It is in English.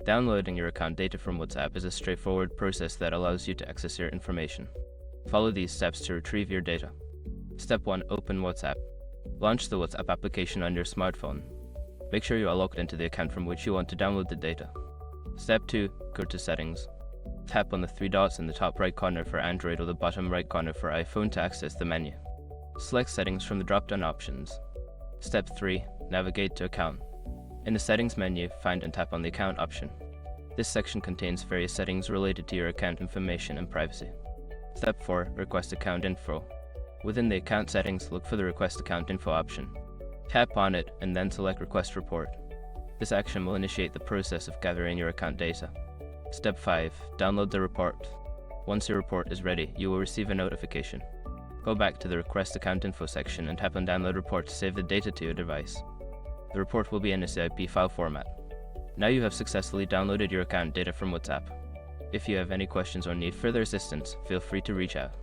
Downloading your account data from WhatsApp is a straightforward process that allows you to access your information. Follow these steps to retrieve your data. Step 1. Open WhatsApp. Launch the WhatsApp application on your smartphone. Make sure you are logged into the account from which you want to download the data. Step 2. Go to Settings. Tap on the three dots in the top right corner for Android or the bottom right corner for iPhone to access the menu. Select Settings from the drop-down options. Step 3. Navigate to Account. In the Settings menu, find and tap on the Account option. This section contains various settings related to your account information and privacy. Step 4. Request account info. Within the account settings, look for the Request Account Info option. Tap on it and then select Request Report. This action will initiate the process of gathering your account data. Step 5. Download the report. Once your report is ready, you will receive a notification. Go back to the Request Account Info section and tap on Download Report to save the data to your device. The report will be in a ZIP file format. Now you have successfully downloaded your account data from WhatsApp. If you have any questions or need further assistance, feel free to reach out.